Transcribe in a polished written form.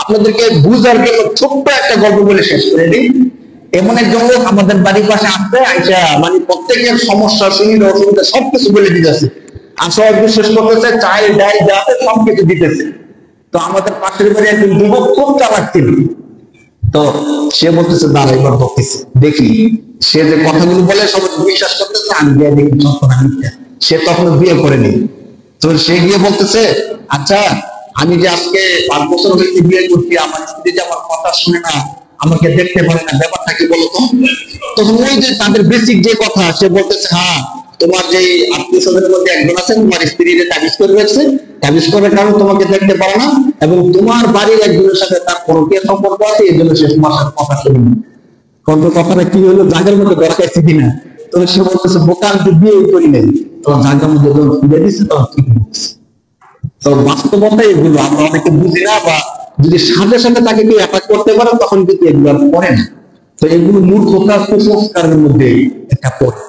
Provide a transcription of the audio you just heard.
আপনাদেরকে বুঝার জন্য ছোট্ট একটা গল্প বলে শেষ করে দিই। এমন একজন লোক আমাদের বাড়ির পাশে আসতে আইসা মানে প্রত্যেকের সমস্যা সুবিধা অসুবিধা সবকিছু বলে দিতেছে, আসা শেষ করতেছে, চাই ডাই যাতে সবকিছু দিতেছে। তো আমাদের পাশের বাড়ি একজন যুবক খুব চালাক ছিল। তো সে বলতেছে দাঁড়া এবার বলতেছে দেখি, সে যে কথাগুলো বলে সবাই বিশ্বাস করতেছে, আমি গিয়ে দেখি যন্ত্রণা মিথ্যা। সে তখন বিয়ে করেনি। তো সে গিয়ে বলতেছে, আচ্ছা আমি যে আজকে 5 বছর হয়েছে বিয়ে করছি, আমার স্ত্রী যে আমার কথা শুনে না, আমাকে দেখতে পারে না, ব্যাপারটা কি বলতো? তখন ওই যে তাদের বেসিক যে কথা, সে বলতেছে হ্যাঁ তোমার যে আত্মীয় স্বজনের মধ্যে একজন আছে তোমার স্ত্রীরে তাবিজ করে রাখছে, তাবিজ করার কারণে তোমাকে দেখতে পারে না, এবং তোমার বাড়ির একজনের সাথে তার পরকীয়া সম্পর্ক আছে, এই জন্য সে তোমার সাথে কথা শুনি। কিন্তু কথাটা কি হলো, জায়গার মধ্যে দরকারছে কিনা? তো সে বলতেছে বোকা আমি তো বিয়ে করি নাই। তো জায়গার মধ্যে ফিরে দিচ্ছে, তখন ঠিক হচ্ছে। তো বাস্তবতা এগুলো আমরা অনেকে বুঝি না, বা যদি সাথে সাথে তাকে কেউ অ্যাটাক করতে পারে তখন কিন্তু এগুলো আর পড়ে না। তো এগুলো মূর্খতা কুসংস্কারের মধ্যে একটা পড়ে।